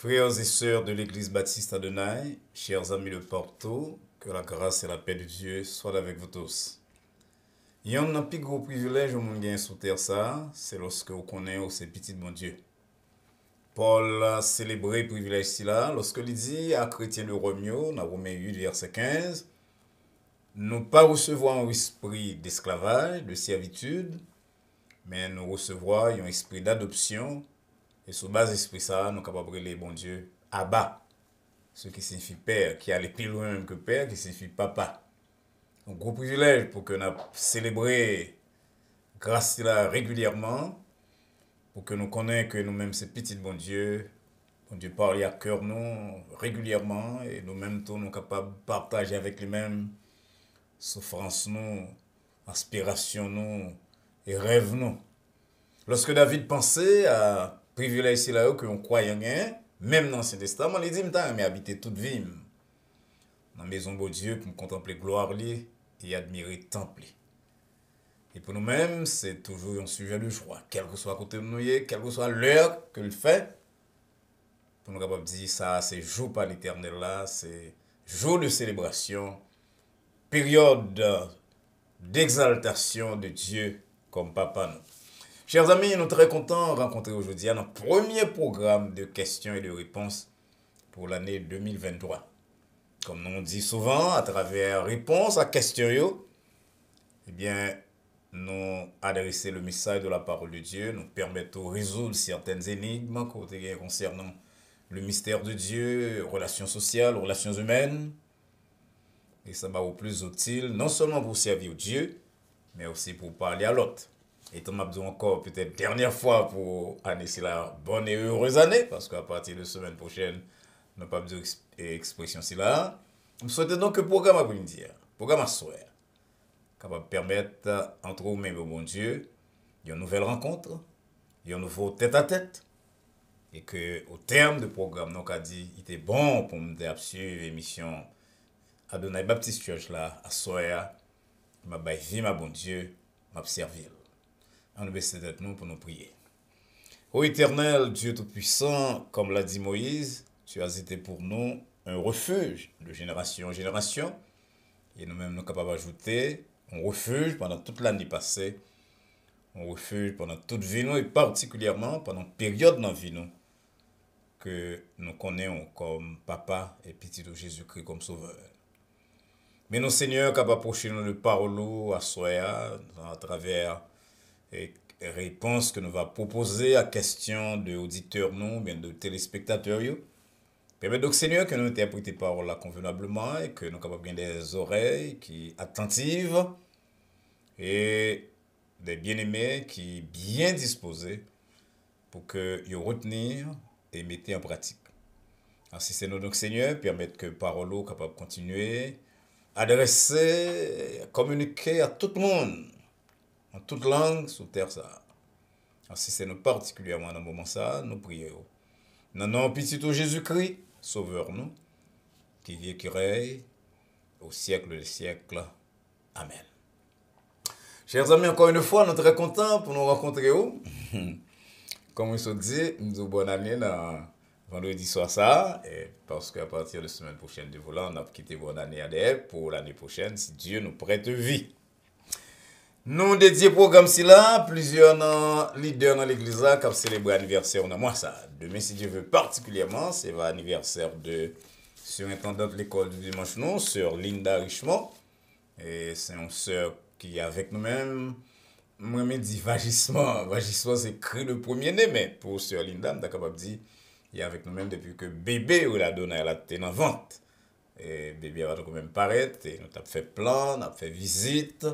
Frères et sœurs de l'Église baptiste Adonai, chers amis de Porto, que la grâce et la paix de Dieu soient avec vous tous. Il y a un plus gros privilège au monde gagne sur terre ça, c'est lorsque vous connaissez ces petits bon Dieu. Paul a célébré le privilège là lorsque il dit à chrétien de Roméo, dans Romains 8, verset 15, nous pas recevoir un esprit d'esclavage, de servitude, mais nous recevoir un esprit d'adoption. Et sur base d'esprit ça, nous sommes capables de les bon Dieu Abba, ce qui signifie père, qui allait plus loin que père, qui signifie papa. Un gros privilège pour que nous célébrions grâce là régulièrement, pour que nous connaissions que nous-mêmes ces petits bon Dieu parle à cœur nous régulièrement et nous-mêmes tous nous capables de partager avec lui-même souffrance nous, aspiration nous et rêve nous. Lorsque David pensait à privilège là que on croyait rien, même dans l'Ancien Testament, il dit mais habiter toute vie dans la maison de Dieu pour contempler gloire li et admirer temple. Et pour nous-mêmes, c'est toujours un sujet de joie, quel que soit à côté de nous, quelle que soit l'heure que le fait, pour nous capables de dire ça, c'est jour par l'éternel là, c'est jour de célébration, période d'exaltation de Dieu comme papa nous. Chers amis, nous sommes très contents de rencontrer aujourd'hui notre premier programme de questions et de réponses pour l'année 2023. Comme nous dit souvent, à travers réponses à questions, eh bien, nous adresser le message de la parole de Dieu, nous permettre de résoudre certaines énigmes concernant le mystère de Dieu, relations sociales, relations humaines. Et ça va au plus utile, non seulement pour servir Dieu, mais aussi pour parler à l'autre. Et on m'a dit encore peut-être dernière fois pour année la bonne et heureuse année, parce qu'à partir de la semaine prochaine, nous n'avons pas besoin d'expression là. Je souhaite donc que le programme à dire, programme à soir, capable de permettre entre vous-même et bon Dieu, une nouvelle rencontre, un nouveau tête-à-tête, et que au terme du programme, nous avons dit il était bon pour me suivre l'émission Adonai Baptist Church là, à soir, m'a vie ma bon Dieu, m'a servir. On baisse tête nous pour nous prier. Ô éternel, Dieu Tout-Puissant, comme l'a dit Moïse, tu as été pour nous un refuge de génération en génération. Et nous-mêmes, nous sommes capables d'ajouter un refuge pendant toute l'année passée, un refuge pendant toute vie nous, et particulièrement pendant la période dans la vie nous, que nous connaissons comme papa et petit de Jésus-Christ comme sauveur. Mais nos seigneurs, capables d'approcher nous de parole à soi, à travers et réponse que nous va proposer à questions de auditeurs nous, bien de téléspectateurs. Permettez donc Seigneur que nous interprétions parole là convenablement et que nous capables bien des oreilles qui attentives et des bien-aimés qui bien disposés pour que ils retenir et mettre en pratique. Ainsi c'est nous donc Seigneur, permettre que parole capable de continuer adresser, communiquer à tout le monde en toute langue sous terre ça. Ainsi c'est nous particulièrement dans le moment ça, nous prions. Dans nom petit de Jésus-Christ, sauveur nous, qui vit et qui règne au siècle des siècles. Amen. Chers amis, encore une fois, nous sommes très contents pour nous rencontrer. Comme on se dit, nous avons bonne année dans vendredi soir ça, et parce qu'à partir de la semaine prochaine de volant, on a quitté bonne année ADF pour l'année prochaine, si Dieu nous prête vie. Nous dédions le programme là, plusieurs leaders dans l'église qui ont célébré l'anniversaire dans moi ça. Demain, si Dieu veut particulièrement, c'est l'anniversaire de surintendante de l'école du dimanche, non, sœur Linda Richemont. Et c'est une sœur qui est avec nous-mêmes. Moi, je dis vagissement. Vagissement, c'est écrit le premier-né, mais pour sœur Linda, je suis capable de dire il est avec nous-mêmes depuis que bébé ou la donne à la tête en vente. Et bébé va quand même paraître, et nous avons fait plan, nous avons fait visite.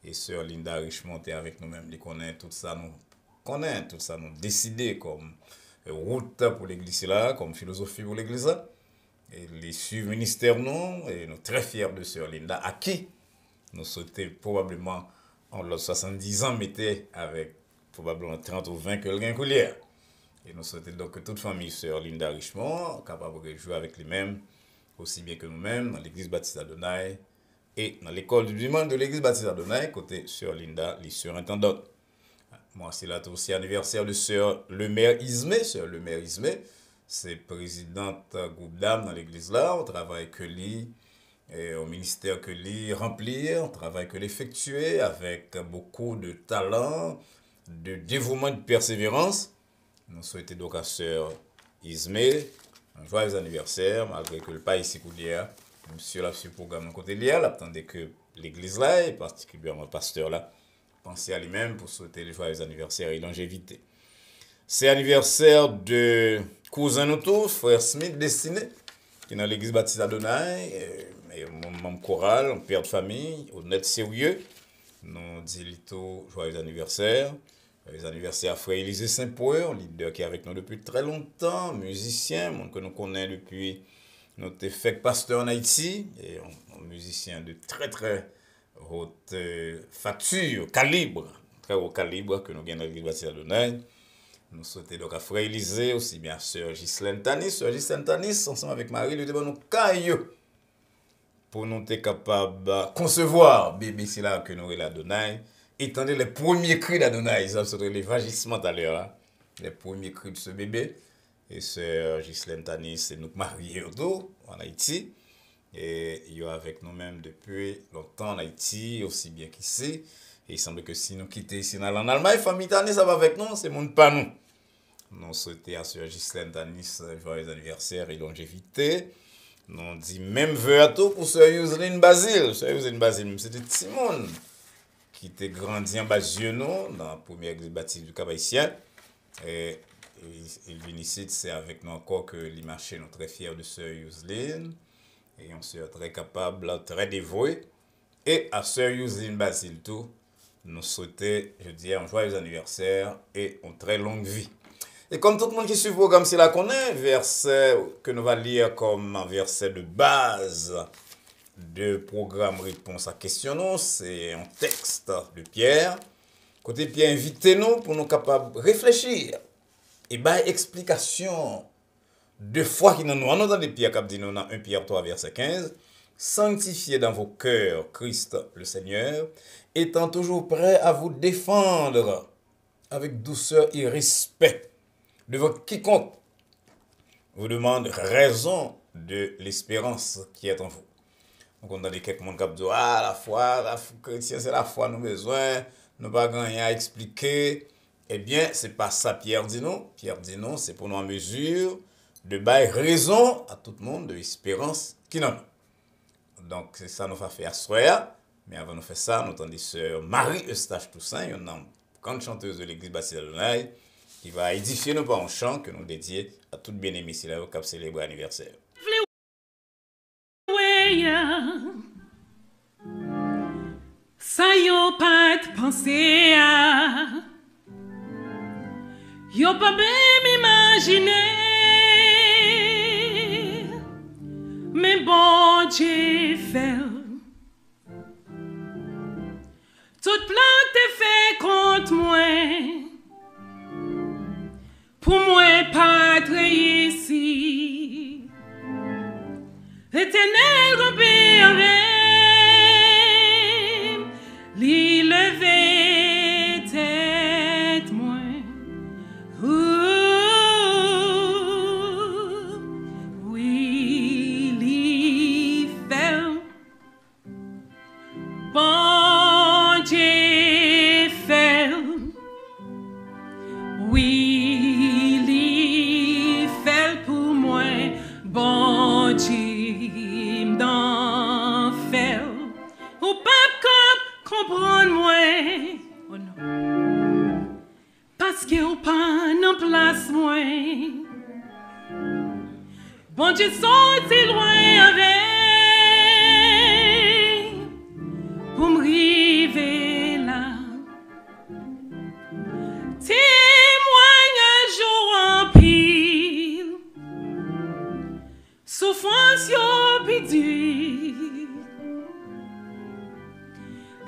Et sœur Linda Richemont est avec nous-mêmes, nous connaît tout ça, nous décidé comme route pour l'église là, comme philosophie pour l'église là. Et les suivre ministère nous, et nous sommes très fiers de sœur Linda, à qui nous souhaitons probablement en l'autre 70 ans, mettez avec probablement 30 ou 20 quelqu'un coulière. Et nous souhaitons donc que toute famille sœur Linda Richemont, capable de jouer avec les-mêmes, aussi bien que nous-mêmes, dans l'église baptiste Adonai, et dans l'école du dimanche de l'église baptiste Adonai, côté sœur Linda, les sœurs-intendantes. Moi, c'est là aussi anniversaire de sœur Lemaire Ismé. Sœur Lemaire Ismé, c'est présidente groupe d'âme dans l'église là, on travaille que lui, et au ministère que lui remplir, on travaille que l'effectuer avec beaucoup de talent, de dévouement, de persévérance. Nous souhaitons donc à sœur Ismé un joyeux anniversaire, malgré que le pas ici coulière. Monsieur l'a sur le programme de côté lié, attendait que l'église là, et particulièrement le pasteur là, pensez à lui-même pour souhaiter le joyeux anniversaire et longévité. C'est l'anniversaire de cousin nous tous, frère Smith Destiné, qui est dans l'église baptiste Adonai, et mon membre choral, un père de famille, honnête sérieux. Nous disons joyeux anniversaire. Joyeux anniversaire à frère Élisée Saint-Poeur, leader qui est avec nous depuis très longtemps, musicien, monde que nous connaissons depuis notre fait pasteur en Haïti, et un musicien de très très haute facture, calibre, très haut calibre que nous avons dans l'église baptiste Adonai. Nous souhaitons donc à frère Élisée, aussi bien sœur Ghislaine Tanis. Sœur Ghislaine Tanis, ensemble avec Marie, nous devons nous cailler pour nous être capables de concevoir bébé c'est là que nous avons l'Adonai. Étendez les premiers cris d'Adonai, ça serait les vagissements tout à l'heure, hein? Les premiers cris de ce bébé. Et sœur Ghislaine Tanis, c'est nous mariés en Haïti. Et il est avec nous-mêmes depuis longtemps en Haïti, aussi bien qu'ici. Et il semble que si nous quittons ici en Allemagne, famille Tanis, ça va avec nous, c'est monde pas nous. Nous souhaitons à sœur Ghislaine Tanis joyeux anniversaire et longévité. Nous dit même vœu à tout pour sœur Yuseline Basile. Sœur Yuseline Basile, c'était Timon qui était grandi en Basio, dans la première église baptiste du Cap-Haïtien. Et il vient ici, c'est avec nous encore que l'Imaché, nous très fiers de sœur Yuseline. Et on sœur très capable, très dévouée. Et à sœur Yuseline Basile, tout, nous souhaitons, je dis, un joyeux anniversaire et une très longue vie. Et comme tout le monde qui suit le programme, c'est là qu'on est, verset que nous allons lire comme un verset de base de programme Réponse à questions, c'est un texte de Pierre. Côté Pierre, invitez-nous pour nous capables de réfléchir et bah explication de foi qui nous nous entendons Pierre qui dit nous dans 1 Pierre 3 verset 15. Sanctifiez dans vos cœurs Christ le Seigneur, étant toujours prêt à vous défendre avec douceur et respect devant quiconque vous demande raison de l'espérance qui est en vous. Donc on a des quelques monde qui disent la foi chrétienne c'est la foi nous besoin, nous pas rien à expliquer. Eh bien, c'est pas ça Pierre dit non. Pierre dit non, c'est pour nous en mesure de bailler raison à tout le monde de l'espérance qui n'en a. Donc c'est ça nous va faire à soir. Mais avant de faire ça, nous entendons sœur Marie Eustache Toussaint, une grande chanteuse de l'église baptiste Adonai, qui va édifier nous par un chant que nous dédions à toute bien-aimée qui a célébré l'anniversaire. Ça yo pas pensé à yo pas même imaginer mais bon Dieu fait toute plante est fait contre moi pour moi pas ici l'Éternel repère li levé tête moi oui li fait bon Dieu fait oui li fait pour moi bon Dieu m'en fait ou pas comprendre-moi, oh non, parce que ou pas en place moi, bon Dieu sorti loin avec, pour me river là, témoignage en pile, souffrance yo pidi.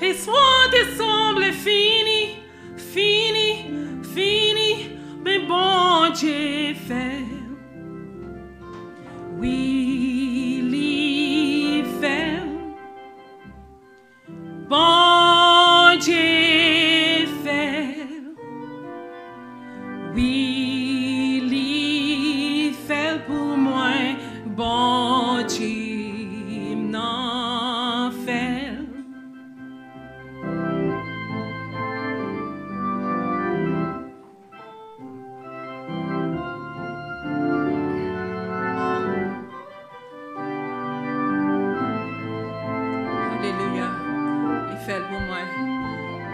Et soit te semble fini, fini, fini, mais bon Dieu fait. Oui, li fait. Bon Dieu fait. Oui, li fait.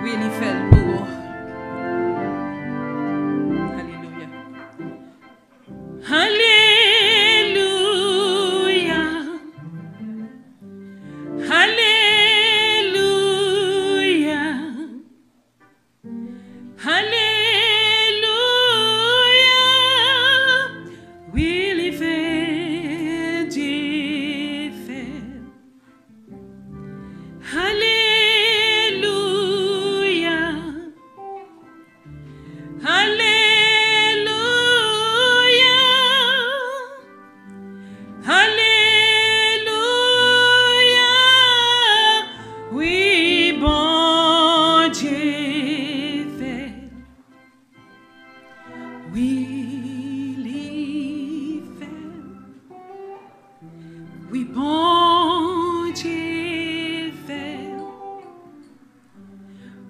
Oui, il fait le pour. Alléluia. Alléluia. Alléluia. Alléluia. Oui, il fait, Dieu fait. Alléluia. Alléluia. Alléluia. Oui, bon Dieu fait. Oui, il fait. Oui, bon Dieu fait.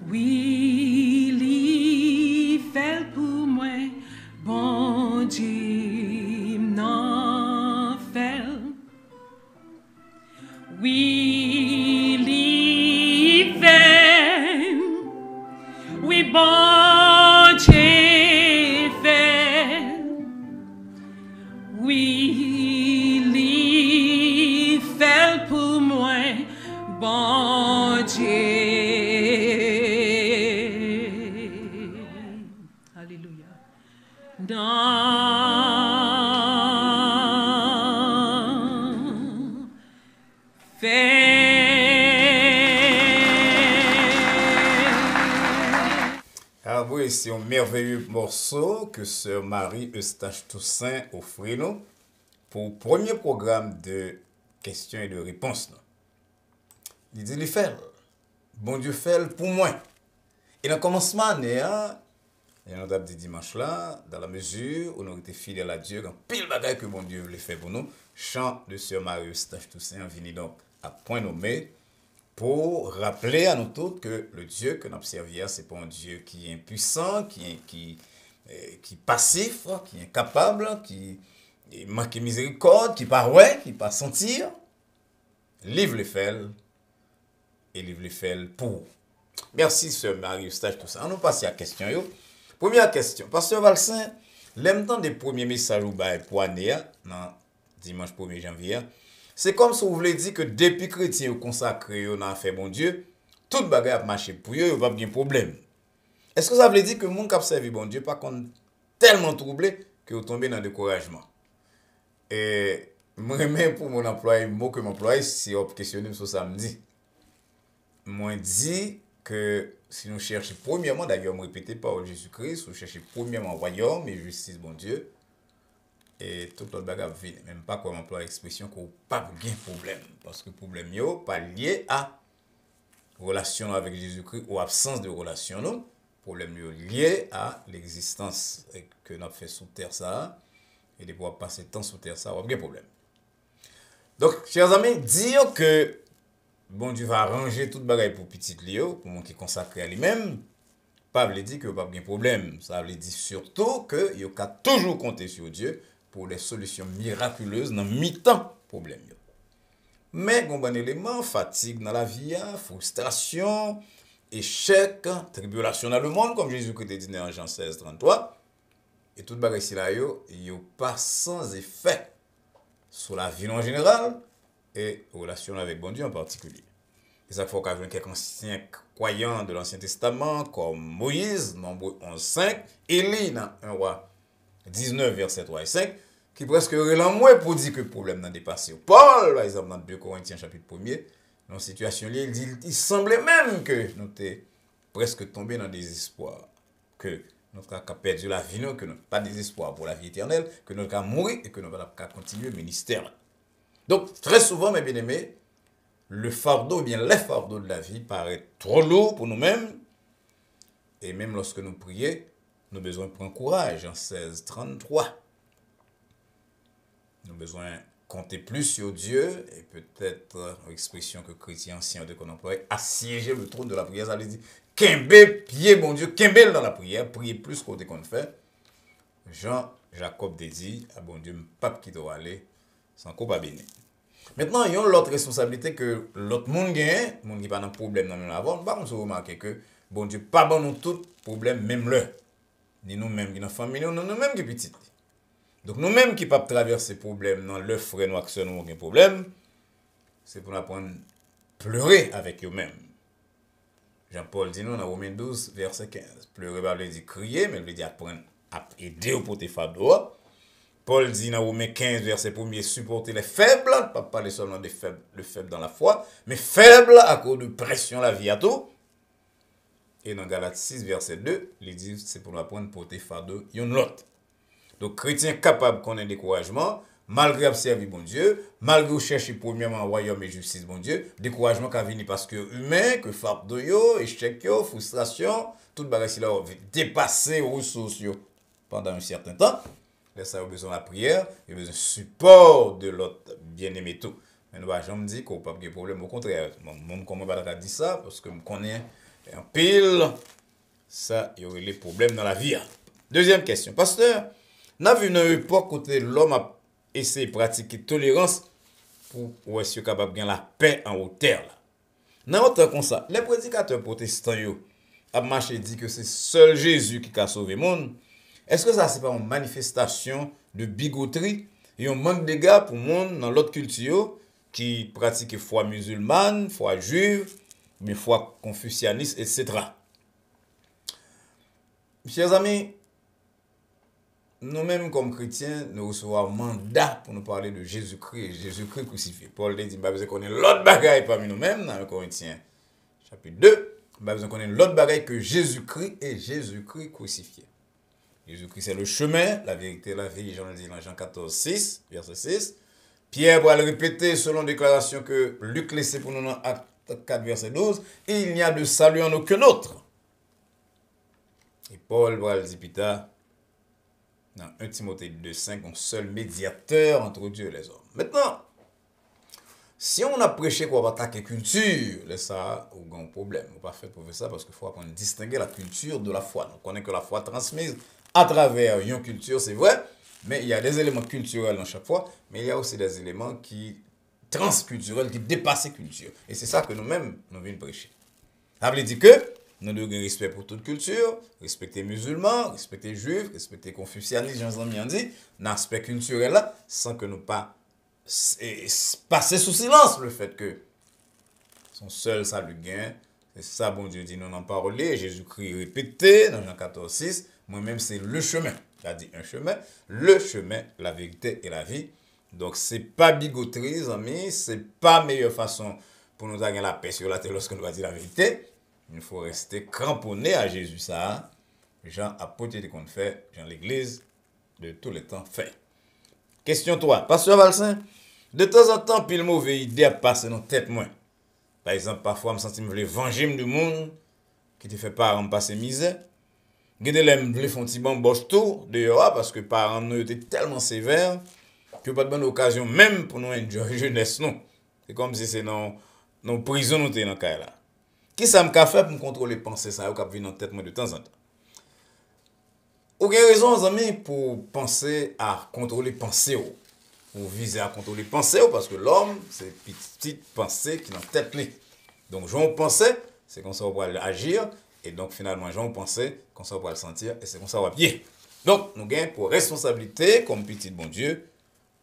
Oui, il fait pour moi. Bon Dieu n'en fait. Oui, il fait. Oui, bon Dieu fait. Oui, il fait pour moi, bon Dieu. Alléluia. Non. Ah oui, c'est un merveilleux morceau que Sœur Marie-Eustache Toussaint offrit nous pour le premier programme de questions et de réponses. Il dit, il fait, bon Dieu fait pour moi. Et dans le commencement année, et on a dit dimanche là, dans la mesure où nous étions fidèles à Dieu, quand pile bagaille que bon Dieu voulait faire pour nous, chant de Sœur Marie-Eustache Toussaint venu donc à point nommé pour rappeler à nous tous que le Dieu que nous observons, ce n'est pas un Dieu qui est impuissant, qui est passif, qui est incapable, qui manque de miséricorde, qui pas ouais, qui pas sentir. Livre les faits et livre les faits pour. Merci, Sœur Marie-Eustache, tout ça. On nous passe à la question. Première question. Pasteur Valsin, l'aime temps des premiers messages pour l'année, dimanche 1er janvier, c'est comme si vous voulez dire que depuis chrétien consacré, on a fait bon Dieu, toute bagarre a marché pour eux, il n'y a pas de problème. Est-ce que ça veut dire que les gens qui ont servi bon Dieu, par contre, tellement troublé que vous tombez dans le découragement? Et moi-même, pour mon employé, mot que mon employé, si on questionne sur samedi, moi, dit que si nous cherchons premièrement, d'ailleurs, je ne répète pas au Jésus-Christ, nous cherchons premièrement royaume et justice, bon Dieu, et tout l'autre bagage vient. Même pas comme emploie l'expression qu'on n'a pas de problème. Parce que le problème n'est pas lié à relation avec Jésus-Christ ou absence de relation. Non. Le problème est lié à l'existence que nous avons fait sous terre ça. Et de pouvoir passer temps sous terre ça, on a pas de problème. Donc, chers amis, dire que bon Dieu va arranger toute bagaille pour petit Léo, pour mon qui est consacré à lui-même, pas veut dire que pas de problème. Ça veut dire surtout que il faut toujours compter sur Dieu pour les solutions miraculeuses dans mi-temps problème. Mais bon élément, fatigue dans la vie, frustration, échec, tribulation dans le monde, comme Jésus-Christ dit dans Jean 16, 33. Et toute bagaille ici là, il pas sans effet sur la vie en général et relation avec bon Dieu en particulier. Et ça faut qu'avec quelques anciens croyants de l'Ancien Testament, comme Moïse, Nombre 11.5, Élie dans 1 roi 19, verset 3 et 5, qui presque relan moins pour dire que le problème n'a dépassé. Paul, par exemple, dans 2 Corinthiens chapitre 1er, dans la situation là, il dit, il semblait même que nous étions presque tombés dans le désespoir, que nous avons perdu la vie, que nous n'avons pas de désespoir pour la vie éternelle, que nous avons mourir et que nous n'avons pas continuer le ministère. Donc, très souvent, mes bien-aimés, le fardeau, ou bien les fardeaux de la vie paraît trop lourd pour nous-mêmes. Et même lorsque nous prions, nous avons besoin de prendre courage. En 16, 33. Nous avons besoin de compter plus sur Dieu. Et peut-être, l'expression que chrétien ancien de qu'on emploie, assiéger le trône de la prière. Ça veut dire, Kembe, pied, bon Dieu, Kembe dans la prière. Prier plus côté qu'on fait. Jean-Jacob dit, ah bon Dieu, pape qui doit aller, sans coup pas béni. Maintenant, il y a l'autre responsabilité que l'autre monde gagne, monde qui n'a pas de problème dans le avant. Par contre, vous remarquez que bon Dieu, pas bon nous tout problème, même là. Ni nous-mêmes qui dans la famille, nous-mêmes qui petits. Donc nous-mêmes qui ne pouvons pas traverser problème dans le frère nous que nous aucun problème, c'est pour nous apprendre à pleurer avec eux-mêmes. Jean-Paul dit nous dans Romains 12, verset 15. Pleurer, pas veut dire crier, mais veut dire apprendre à aider au porter fardeau. Paul dit dans Romains 15, verset 1er, supporter les faibles, pas parler seulement des faibles, le faible dans la foi, mais faible à cause de pression la vie à tout. Et dans Galates 6, verset 2, il dit c'est pour nous apprendre à porter fardeau yon l'autre. Donc, chrétien capable qu'on ait découragement, malgré observer bon Dieu, malgré chercher premièrement royaume et justice bon Dieu, découragement qui vient parce que humain, que fardeau yo, échec yo, frustration, tout bagage là dépasser aux ressources yo pendant un certain temps. Là, ça a besoin de la prière, il a besoin de support de l'autre bien-aimé tout. Mais nous, je me dis qu'on n'a pas de problème, au contraire. Mon comment pas dire ça, parce que je connais un pile, ça, il y aurait les problèmes dans la vie. Deuxième question. Pasteur, nous avons vu une époque où l'homme a essayé de pratiquer tolérance pour être capable de gagner la paix en hauteur. Dans autre comme ça, les prédicateurs protestants ont marché et dit que c'est seul Jésus qui a sauvé le monde. Est-ce que ça, c'est pas une manifestation de bigoterie et un manque d'égard pour le monde dans l'autre culture qui pratique foi musulmane, foi juive, mais foi confucianiste, etc. Chers amis, nous-mêmes comme chrétiens, nous recevons un mandat pour nous parler de Jésus-Christ et Jésus-Christ crucifié. Paul dit, nous avons connaître l'autre bagaille parmi nous-mêmes dans 1 Corinthiens chapitre 2. Nous avons connaître l'autre bagaille que Jésus-Christ et Jésus-Christ crucifié. Jésus-Christ, c'est le chemin, la vérité, la vie, Jean le dit dans Jean 14, 6, verset 6. Pierre va le répéter selon déclaration que Luc laissait pour nous dans Acte 4, verset 12. Il n'y a de salut en aucun autre. Et Paul va le dire plus tard, dans 1 Timothée 2, 5, un seul médiateur entre Dieu et les hommes. Maintenant, si on a prêché qu'on va attaquer culture, laisse ça, on a un problème. On pas fait pour faire ça parce qu'il faut apprendre à distinguer la culture de la foi. Donc, on connaît que la foi transmise à travers une culture, c'est vrai, mais il y a des éléments culturels dans chaque fois, mais il y a aussi des éléments qui transculturels, qui dépassent la culture. Et c'est ça que nous-mêmes, nous venons prêcher. Ça veut dire que nous devons avoir respect pour toute culture, respecter les musulmans, respecter les juifs, respecter les confucianistes, j'en ai dit, l'aspect culturel là, sans que nous pas passer sous silence le fait que son seul salut gain, c'est ça, bon Dieu dit nous en parler, Jésus-Christ répété dans Jean 14, 6, moi-même c'est le chemin, il a dit un chemin, le chemin, la vérité et la vie. Donc c'est pas bigoterie, amis, c'est pas meilleure façon pour nous gagner la paix sur la terre lorsque nous va dire la vérité. Il faut rester cramponné à Jésus, ça. Jean a poté qu'on fait, Jean l'église de tous les temps fait. Question 3. Pasteur Valsin, de temps en temps, pile mauvais idée a passé dans la tête moi. Par exemple, parfois, je me sens que je veux venger du monde qui te fait pas passer misère. Je veux faire un petit bamboche tout dehors parce que les parents nous étaient tellement sévères que pas de bonne occasion même pour nous enjoyer jeunesse non. C'est comme si c'est dans prison nous étions dans cas là. Qui ça me fait pour me contrôler penser ça ou cap venir dans tête moi de temps en temps. Aucune raison amis pour penser à contrôler pensée ou viser à contrôler pensée parce que l'homme c'est petite pensée qui dans tête lui. Donc j'en pensais, c'est comme ça on va agir et donc finalement j'en pensais, comme ça on va le sentir et c'est comme ça on va bien. Donc nous gagnons pour responsabilité comme petit bon Dieu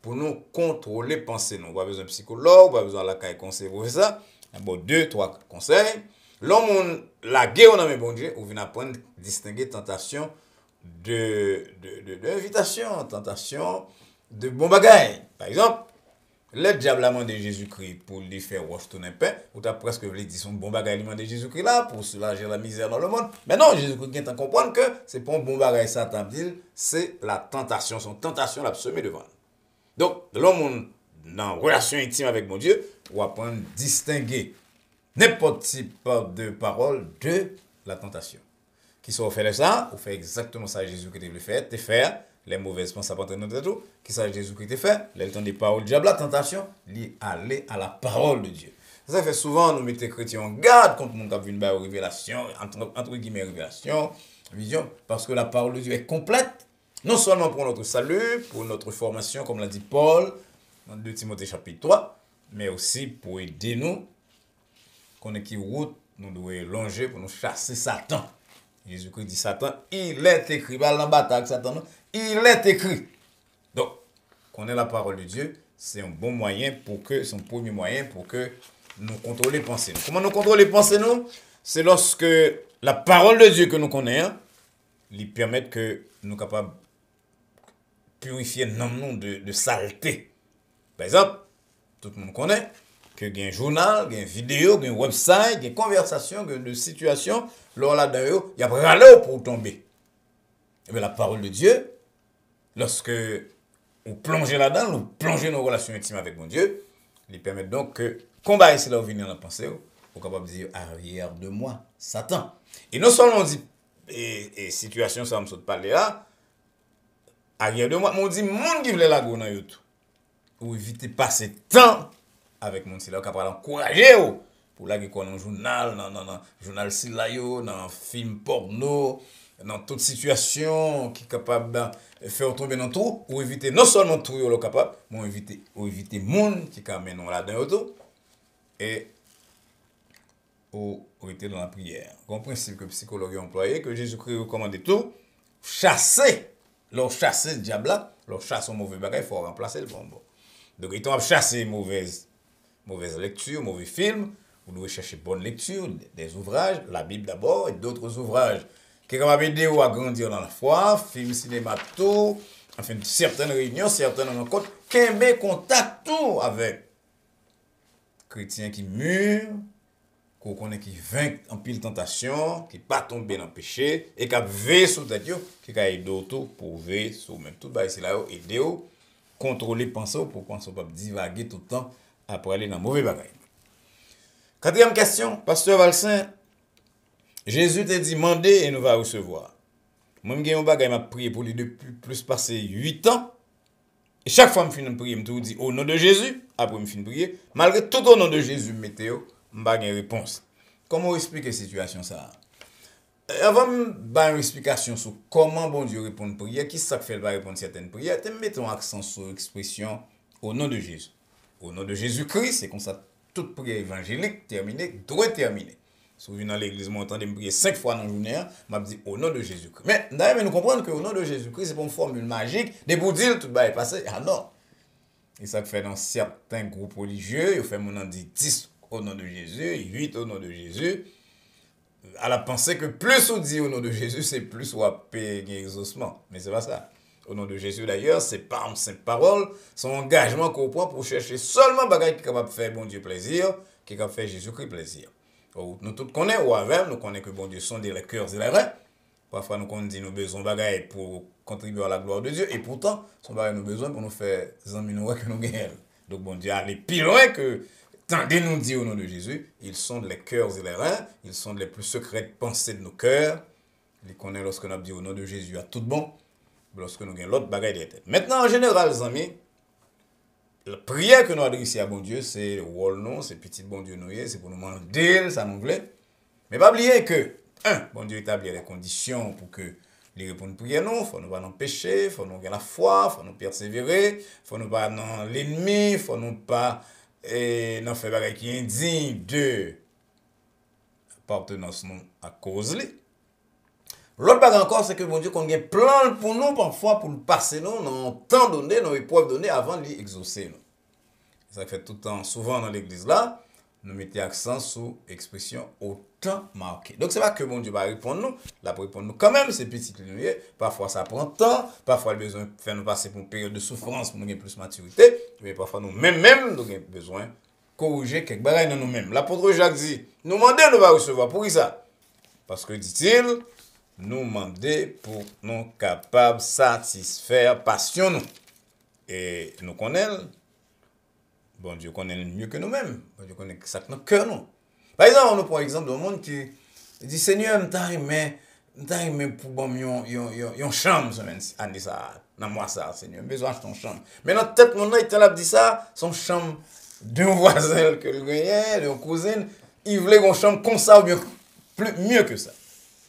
pour nous contrôler pensée. Nous pas besoin de psychologue, pas besoin de la caille conseil pour ça. Bon 2 3 conseils. L'homme la guerre on a bon Dieu, on vient apprendre à distinguer tentation de invitation, tentation de bon bagaille. Par exemple, le diable a demandé Jésus-Christ pour lui faire roche tourner pain, ou t'as presque voulu dire son bon bagaille, il demandé Jésus-Christ là pour soulager la misère dans le monde. Mais non, Jésus-Christ vient de comprendre que c'est pas un bon bagaille Satan dit, c'est la tentation, son tentation l'a semé devant. Donc, l'homme dans une relation intime avec mon Dieu, on apprendre à distinguer n'importe type de parole de la tentation. Qui sont fait ça, on fait exactement ça Jésus-Christ devait faire, te faire les mauvaises pensées à notre tout, qui ça Jésus-Christ te fait, les temps des paroles du diable, la tentation, lié aller à la parole de Dieu. Ça fait souvent nous mettre les chrétiens en garde contre mon cap une révélation, entre guillemets révélation, vision, parce que la parole de Dieu est complète, non seulement pour notre salut, pour notre formation, comme l'a dit Paul dans 2 Timothée chapitre 3, mais aussi pour aider nous qu'on ait qui route nous devons longer pour nous chasser Satan. Jésus-Christ dit Satan, il est écrit, dans la bataille Satan, il est écrit. Donc, connaître la parole de Dieu, c'est un bon moyen pour que, c'est un premier moyen pour que nous contrôlions les pensées. Comment nous contrôler les pensées, nous? C'est lorsque la parole de Dieu que nous connaissons, lui permet que nous sommes capables de purifier nos de saleté. Par exemple, tout le monde connaît que il y a un journal, il y a une vidéo, il y a un website, il y a une conversation, il y a une situation, là-dedans, il y a râler pour tomber. Et bien la parole de Dieu, lorsque vous plongez là-dedans, vous plongez nos relations intimes avec mon Dieu, il permet donc que, combat ici là, vous venez dans la pensée, vous êtes capable de dire, arrière de moi, Satan. Et non seulement on dit, et situation, ça me saute parler là, arrière de moi, mais on dit, monde qui voulait la go dans YouTube, ou éviter passer temps avec mon si là, capable d'encourager pour la qui dans un journal, dans journal si là, dans un film porno, dans toute situation qui est capable de faire tomber dans tout, ou éviter non seulement tout le capable, mais éviter monde qui amène là-dedans tout, et ou rester dans la prière. Un principe que psychologue a employé, que Jésus-Christ recommande tout, chasser, leur chasser le diable là, leur chasser un mauvais bagage, il faut remplacer le bon. Donc, ils ont chassé mauvaise lecture, mauvais film. Vous devez chercher bonne lecture, des ouvrages, la Bible d'abord, et d'autres ouvrages qui est capable d'aider à grandir dans la foi, film, cinéma, tout, enfin, certaines réunions, certaines rencontres, qui ont contact tout avec chrétiens qui mûrent, qu'on connaît qui vainquent en pile tentation, qui pas tombé dans le péché, et qui a veillé sur tête, qui a aidé autour pour veiller sur même tout, c'est là, aider contrôler pensée pour penser pas divaguer tout le temps après aller dans mauvais bagaille. Quatrième question, pasteur Valsin, Jésus t'a dit mandez et nous va recevoir. Moi j'ai un bagage m'a prié pour lui depuis plus passé 8 ans. Et chaque fois que je finis de prier, je me dis au nom de Jésus, après je finis de prier, malgré tout au nom de Jésus météo, je n'ai pas de réponse. Comment expliquer cette situation ça? Avant de faire une explication sur comment bon Dieu répond à une prière, qui ça fait pas répondre à certaines prières, mettons accent sur l'expression au nom de Jésus. Au nom de Jésus-Christ, c'est comme ça, toute prière évangélique terminée, doit terminer. Si vous venez dans l'église, vous entendez me prier 5 fois dans la journée, je dis au nom de Jésus-Christ. Mais d'ailleurs, nous comprenons que au nom de Jésus-Christ, c'est pas une formule magique, des bouts dire tout va passer. Ah non! Et ça fait dans certains groupes religieux, il fait mon nom dit 10 au nom de Jésus, 8 au nom de Jésus. À la pensée que plus on dit au nom de Jésus, c'est plus on va payer un exaucement. Mais c'est pas ça. Au nom de Jésus d'ailleurs, c'est pas une simple parole, son engagement qu'on prend pour chercher seulement bagaille qui est capable de faire bon Dieu plaisir, qui est capable de faire Jésus-Christ plaisir. Nous tous connaissons, ou avec, nous connaissons que bon Dieu sont des cœurs et les reins. Parfois nous dit nous besoin bagaille pour contribuer à la gloire de Dieu, et pourtant, son bagaille nous besoin pour nous faire amis nous que nous gagnons. Donc bon Dieu allait plus loin que tendez nous dire au nom de Jésus, ils sont les cœurs et les reins, ils sont les plus secrètes pensées de nos cœurs. Ils connaissent lorsque nous dit au nom de Jésus à tout bon, lorsque nous avons l'autre bagaille de tête. Maintenant, en général, les amis, la prière que nous adressons à bon Dieu, c'est le rôle non, c'est petit bon Dieu nous, c'est pour nous demander, ça nous voulait. Mais pas oublier que, bon Dieu établit les conditions pour que les répondre prière non, il faut nous pas dans le péché, il faut nous avoir la foi, il faut nous persévérer, il faut nous pas dans l'ennemi, il faut nous pas non faire bagay qui est indigne de appartenance non à cause li. L'autre bagay encore c'est que bon Dieu qu'on a plan pour nous parfois pour le passer nous dans temps donné, dans épreuve donné avant de l'exaucer nous. Ça fait tout le temps souvent dans l'église là, nous mettons accent sur l'expression au temps marqué. Donc c'est pas que bon Dieu va répondre nous, là pour répondre nous quand même c'est petit lumière, parfois ça prend temps, parfois il a besoin de faire nous passer pour une période de souffrance pour nous gagner plus de maturité, mais parfois nous même nous avons besoin de corriger quelques bagages dans nous-mêmes. L'apôtre Jacques dit, nous demander nous va recevoir, pour ça? Parce que dit-il, nous demander pour nous capables de satisfaire passion nous. Et nous connaissons, bon Dieu connaît mieux que nous-mêmes. Bon Dieu connaît ça que notre cœur nous. Par exemple, on prend l'exemple d'un monde qui dit Seigneur, m'ta aimé pour bon yon chambre semaine année ça dans moi ça Seigneur, besoin de ton chambre. Mais notre tête mon il t'a dit ça, son chambre d'un voisin que le gagnait, d'une cousine, il voulait une chambre comme ça ou bien mieux que ça.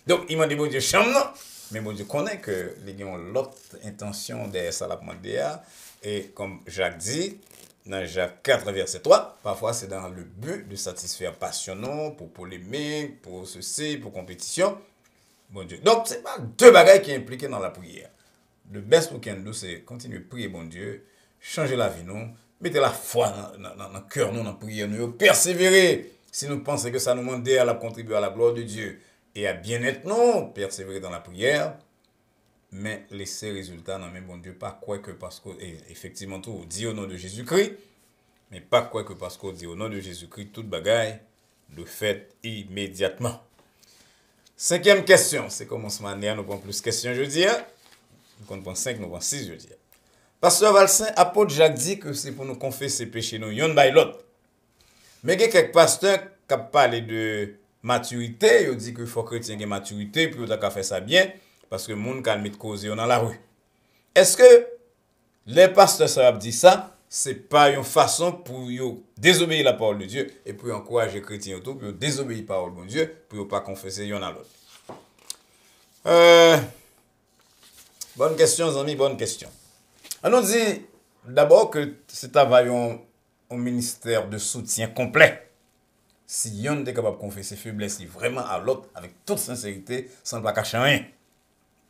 Donc il m'a dit bon Dieu chambre non, mais bon Dieu connaît que les gens ont l'autre intention derrière ça la demander et comme Jacques dit dans Jacques 4, verset 3. Parfois, c'est dans le but de satisfaire passion, pour polémique, pour ceci, pour compétition. Bon Dieu. Donc, c'est pas deux bagailles qui sont impliquées dans la prière. Le best we can do, c'est continuer à prier, bon Dieu, changer la vie, nous, mettez la foi dans le cœur, nous, dans la prière, nous, persévérer. Si nous pensons que ça nous demande à la contribuer à la gloire de Dieu et à bien-être, non, persévérer dans la prière, mais laisser résultat dans même bon Dieu, pas quoi que parce que, effectivement, tout dit au nom de Jésus-Christ, mais pas quoi que parce qu'on dit au nom de Jésus-Christ, toute bagaille, le fait immédiatement. Cinquième question, c'est comment ce manière, nous prenons plus de questions jeudi. Nous prenons 5, nous prenons 6 jeudi. Pasteur Valsin, apôtre Jacques dit que c'est pour nous confesser péché, nous, yon by l'autre. Mais il y a quelques pasteurs qui parlent de maturité, ils disent qu'il faut que chrétien ait maturité, puis il faut faire ça bien, parce que le monde qui met de cause dans la rue. Est-ce que les pasteurs savent dire ça? C'est pas une façon pour désobéir la parole de Dieu et pour encourager les chrétiens autour, pour désobéir la parole de Dieu, pour ne pas confesser l'un à l'autre. Bonne question, amis, bonne question. On nous dit d'abord que c'est un ministère de soutien complet. Si on est capable de confesser faiblesse vraiment à l'autre avec toute sincérité, sans pas cacher rien.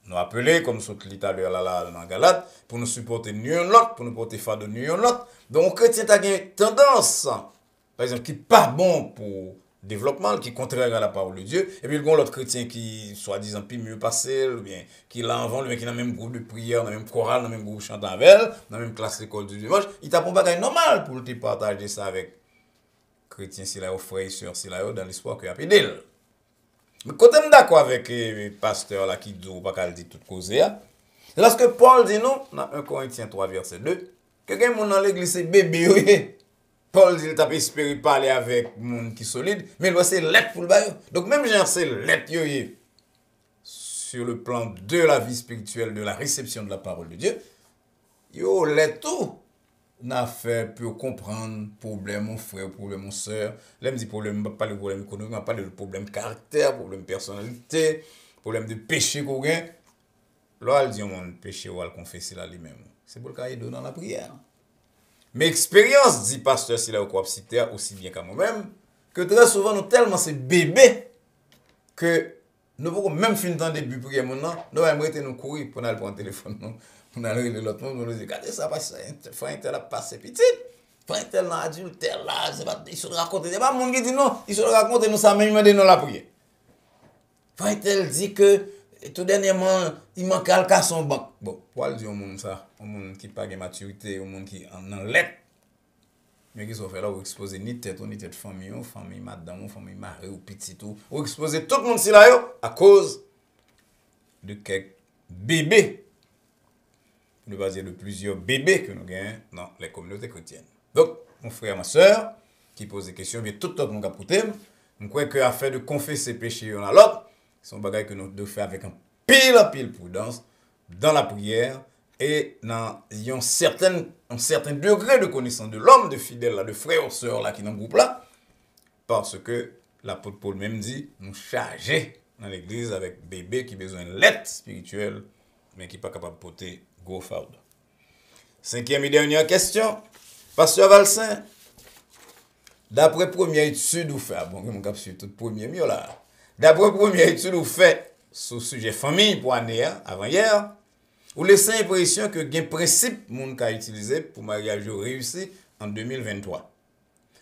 Nous appeler, comme ce que l'Italie là dans Galate, pour nous supporter l'un l'autre, pour nous porter fardeau l'un l'autre. Donc, chrétien a une tendance, par exemple, qui n'est pas bon pour le développement, qui est contraire à la parole de Dieu. Et puis, il y a l'autre chrétien qui, soi-disant, plus mieux passé, ou bien qui l'a avant, qui est dans le même groupe de prière, dans le même chorale, dans le même groupe chantant avec elle, dans la même classe d'école du dimanche. Il t'a pas bagage normal pour te partager ça avec chrétien, s'il a frère et soeur, s'il a dans l'espoir qu'il a pédé. Mais quand on est d'accord avec le pasteur là qui dit pas qu'elle dit toute cause, c'est parce que Paul dit non, dans 1 Corinthiens 3, verset 2, que quelqu'un dans l'église c'est bébé. Paul dit qu'il a espéré parler avec monde qui est solide, mais il c'est lettre pour le bail. Donc même j'ai c'est lettre sur le plan de la vie spirituelle, de la réception de la parole de Dieu. Yo lettre tout. N'a fait pour comprendre problème mon frère, problème mon soeur. Là me dit problème pas le problème économique, on parle de problème caractère, problème personnalité, problème de péché qu'on gagne. Là elle dit mon péché ou elle confesser là lui-même. C'est pour le cas dans la prière. Mais expérience dit pasteur si là ou citer aussi bien qu'à moi-même que très souvent nous tellement c'est bébé que nous pouvons même finir dans début prière maintenant, nous allons arrêter nous courir pour aller prendre le téléphone non. On a le l'autre monde, on nous dit, regardez ça, parce que frère tel a passé petit, frère tel n'a adultère là, il se raconte, il n'y a pas de monde qui dit non, il se raconte, nous ça même de nous la prière. Frère tel dit que tout dernièrement, il manque à son banc. Bon, pourquoi dire au monde ça, au monde qui n'a pas de maturité, au monde qui en lettre, mais qui sont fait là, vous exposez ni tête famille, famille madame, famille mari ou petit tout, vous exposez tout le monde si là, à cause de quelques bébés. Ne pas dire de plusieurs bébés que nous gagnons dans les communautés chrétiennes. Donc, mon frère, ma soeur, qui pose des questions, bien tout le monde a posé, je crois que l'affaire de confesser péché l'un à l'autre, c'est un bagage que nous devons faire avec un pile prudence dans la prière et dans un certain degré de connaissance de l'homme, de fidèle, là, de frère ou soeur là, qui est dans le groupe là, parce que l'apôtre Paul même dit, nous charger dans l'église avec bébé qui a besoin de l'aide spirituelle, mais qui n'est pas capable de porter gros fardeau. Cinquième et dernière question. Pasteur Valsin, d'après première étude ou fait, bon, mon cap sur toute première mieux là. D'après première étude ou fait sur le sujet famille pour année avant hier, ou laissez l'impression que un principe moun ka utilisé pour mariage réussi en 2023.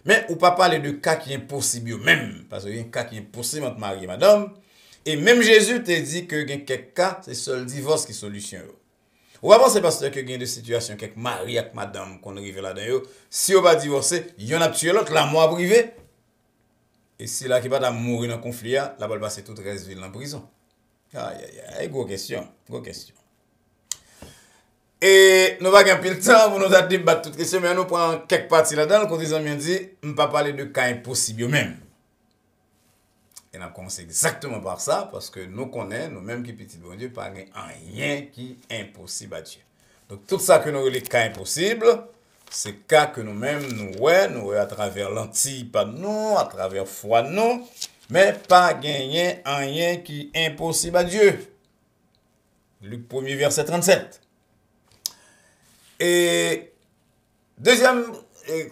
Mais ou pas parler de cas qui est impossible même, parce qu'il y a un cas qui est impossible entre mari et madame, et même Jésus te dit que il y a quelques cas, c'est seul divorce qui est solution. Ou avant c'est parce que il y a des situations quelques mari avec madame qu'on arrive là-dedans, si on va divorcer, il y en a tué l'autre la mort privée. Et si là qui va mourir dans le conflit, là va passer toute reste ville en prison. Aïe aïe aïe, gros question. Et nous va gagner le temps pour nous débattre toutes les questions, mais nous prenons quelques parties là-dedans. Quand les amis dit, on ne pas parler de cas impossibles même. Et on a commencé exactement par ça, parce que nous connaissons, nous-mêmes qui petit bon Dieu, pas rien qui est impossible à Dieu. Donc tout ça que nous avons les cas impossibles, c'est cas que nous-mêmes nous voyons à travers l'anti pas nous, à travers foi nous, mais pas gagner rien qui est impossible à Dieu. Luc 1er verset 37. Et deuxième et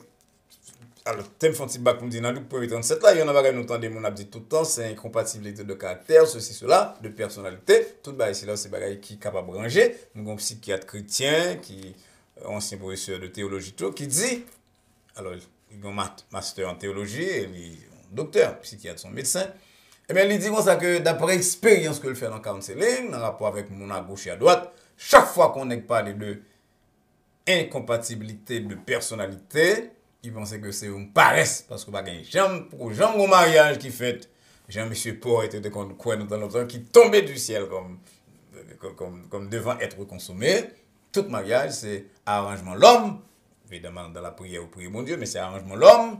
alors, thème font bac nous dit dans Luc 1:37 là, il y en a pas nous entendez mon a dit tout le temps, c'est incompatibilité de caractère, ceci cela, de personnalité, tout bail ici là c'est bagaille qui capable de ranger, nous avons un psychiatre chrétien qui ancien professeur de théologie tout qui dit alors il a un master en théologie et il docteur psychiatre son médecin. Eh bien, il dit comme ça que d'après expérience que le fait dans le counseling, dans rapport avec mon à gauche et à droite, chaque fois qu'on est parlé de incompatibilité de personnalité, il pensait que c'est une paresse parce que pas gagne jamais pour jamais au mariage qui fait Jean-Monsieur Paul était quoi dans l'autre qui tombait du ciel comme devant être consommé. Tout mariage c'est arrangement l'homme, évidemment dans la prière au prier mon Dieu, mais c'est arrangement l'homme.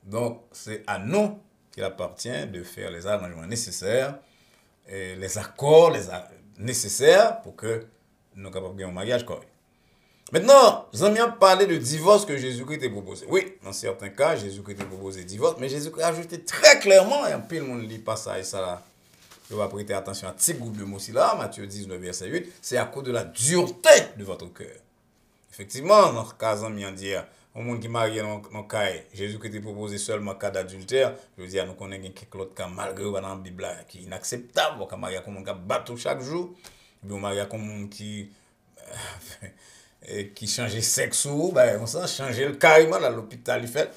Donc c'est à nous qu'il appartient de faire les arrangements nécessaires, et les accords nécessaires pour que nous soyons capables de gagner un mariage correct. Maintenant, nous allons parler de divorce que Jésus-Christ a proposé. Oui, dans certains cas, Jésus-Christ a proposé divorce, mais Jésus-Christ a ajouté très clairement, et un peu le monde lit pas ça et ça là, je vais prêter attention à un petit groupe de mots aussi là, Matthieu 19, verset 8, c'est à cause de la dureté de votre cœur. Effectivement, dans le cas de dire, au monde qui marie dans le cas, Jésus-Christ a proposé seulement cas d'adultère, je veux dire, nous connaissons quelques autres cas, malgré dans la Bible, qui est inacceptable, on marie comme un qui bat chaque jour, on marie comme un qui changeait sexe ou ben on s'en changer le carrément à l'hôpital il fait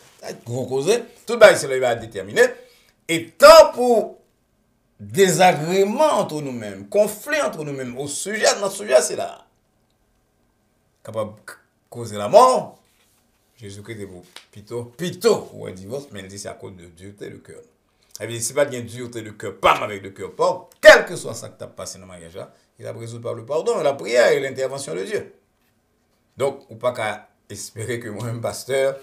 gros cause tout ben c'est là il va déterminer et tant pour désagrément entre nous-mêmes conflit entre nous-mêmes au sujet notre sujet c'est là capable causer la mort Jésus-Christ est plutôt ou un divorce mais il dit c'est à cause de dureté de cœur et bien si pas de dureté de cœur pas avec de cœur pauvre quel que soit ça que tu as passé dans le mariage là il a résolu par le pardon la prière et l'intervention de Dieu. Donc, ou pas qu'à espérer que moi-même, pasteur,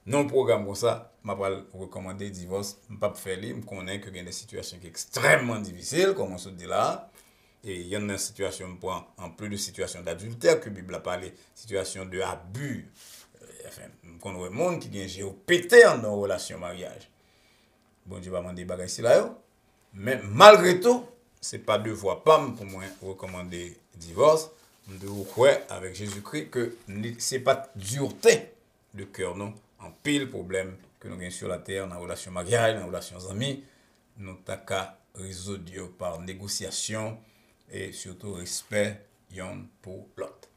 non programme comme ça, je vais recommander le divorce. Je ne vais pas faire libre, je connais qu'il y a des situations qui sont extrêmement difficiles, comme on se dit là. Et il y a une situation, en plus de situation d'adultère, que la Bible a parlé, situation de abus. Enfin, on connaît le monde qui vient géopéter en relation mariage. Bon Dieu va demander des bagages ici là. Mais malgré tout, ce n'est pas deux fois pas pour moi recommander le divorce. De croire avec Jésus-Christ que ce n'est pas dureté de cœur, non. En pile problème que nous avons sur la terre, dans la relation mariage, dans la relation amis, nous avons qu'à résoudre par négociation et surtout respect l'un pour l'autre.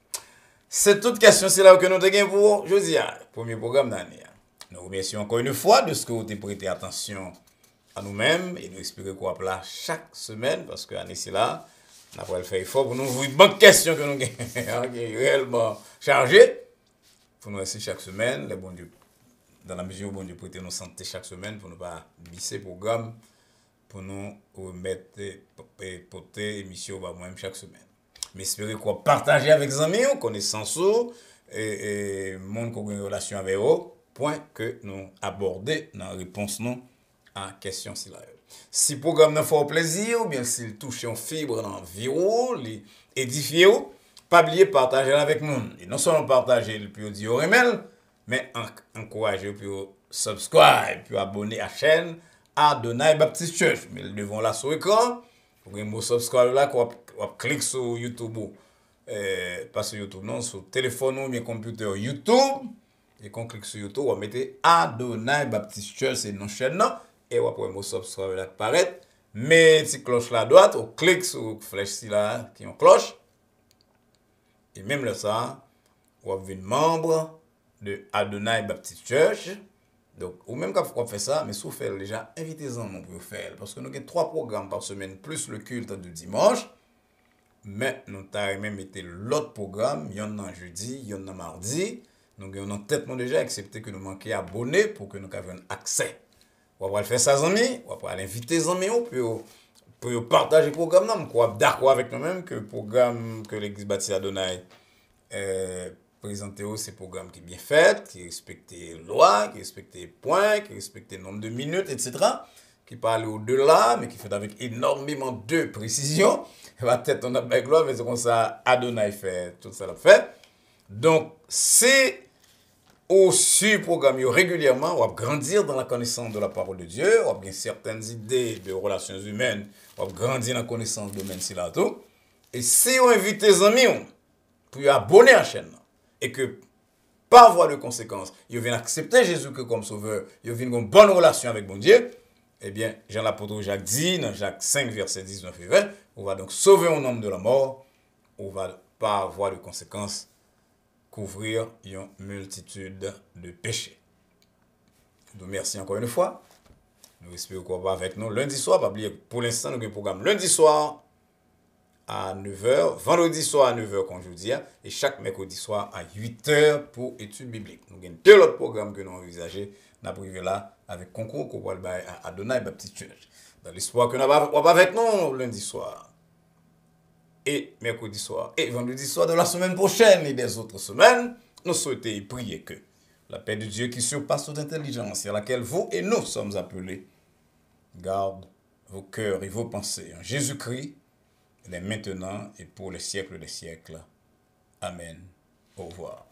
C'est toute question, c'est là que nous avons pour aujourd'hui, premier programme d'année. Nous remercions encore une fois de ce que vous avez prêté attention à nous-mêmes et nous espérons qu'on va chaque semaine parce que l'année c'est là. On va faire effort pour nous ouvrir une bonne question que nous avons réellement chargée. Pour nous rester chaque semaine, les bon Dieu, dans la mesure où bon Dieu prête nos santé chaque semaine, pour ne pas bisser le programme, pour nous remettre et porter émission moi-même chaque semaine. Mais espérez qu'on partager avec les amis, connaissances et monde qui a une relation avec eux, point que nous aborder dans la réponse non à la question si là. Si le programme nous fait plaisir, ou bien s'il touche en fibre dans l'environ, l'édifier, pas oublier partager avec nous. Et non seulement partager le plus dire email, mais encourager pour subscribe, puis abonner à la chaîne Adonai Baptist Church. Mais devant là sur l'écran, vous avez un subscribe là, vous cliquez sur YouTube, pas sur YouTube, non, sur téléphone ou bien computer YouTube. Et quand on clique sur YouTube, on mettez Adonai Baptist Church, c'est notre chaîne là. Et on va subscribe là apparaître. Mais si cloche là à droite, on clique sur la flèche là qui est en cloche. Et même là ça, on va devenir membre de Adonai Baptist Church. Donc, ou même quand on fait ça, mais si vous faites déjà, invitez-en pour le faire. Parce que nous avons 3 programmes par semaine, plus le culte du dimanche. Mais nous avons même été l'autre programme. Il y en a jeudi, il y en a mardi. Donc, on a tête déjà, excepté que nous manquons abonnés pour que nous ayons accès. On va faire ça, amis. On va inviter les amis pour partager le programme. On est d'accord avec nous-mêmes que le programme que l'Église Baptiste Adonai présenté, c'est un programme qui est bien fait, qui respecte les lois, qui respecte les points, qui respecte le nombre de minutes, etc. Qui parle au-delà, mais qui fait avec énormément de précision. Peut-être on a bien gloire, mais c'est comme ça Adonai fait tout ça l'a fait. Donc, c'est aussi programme régulièrement, on va grandir dans la connaissance de la parole de Dieu, on va bien certaines idées de relations humaines, on va grandir dans la connaissance de domaine là tout. Et si on invite les amis pour abonner à la chaîne et que pas avoir de conséquences, ils viennent accepter Jésus-Christ comme sauveur, ils viennent avoir une bonne relation avec bon Dieu, eh bien, Jean l'apôtre Jacques dit, dans Jacques 5, verset 19 et 20, on va donc sauver un homme de la mort, on ne va pas avoir de conséquences, couvrir une multitude de péchés. Nous merci encore une fois. Nous espérons qu'on va avec nous lundi soir. Pas oublier, pour l'instant, nous avons un programme lundi soir à 9h, vendredi soir à 9h, comme je vous dis, et chaque mercredi soir à 8h pour études bibliques. Nous avons deux autres programmes que nous avons envisagés. Nous avons privé là avec concours qu'on va à Adonai, Baptiste Church. Dans l'espoir que nous va avec nous lundi soir et mercredi soir et vendredi soir de la semaine prochaine et des autres semaines, nous souhaitons et prier que la paix de Dieu qui surpasse toute intelligence et à laquelle vous et nous sommes appelés garde vos cœurs et vos pensées en Jésus-Christ, il est maintenant et pour les siècles des siècles. Amen. Au revoir.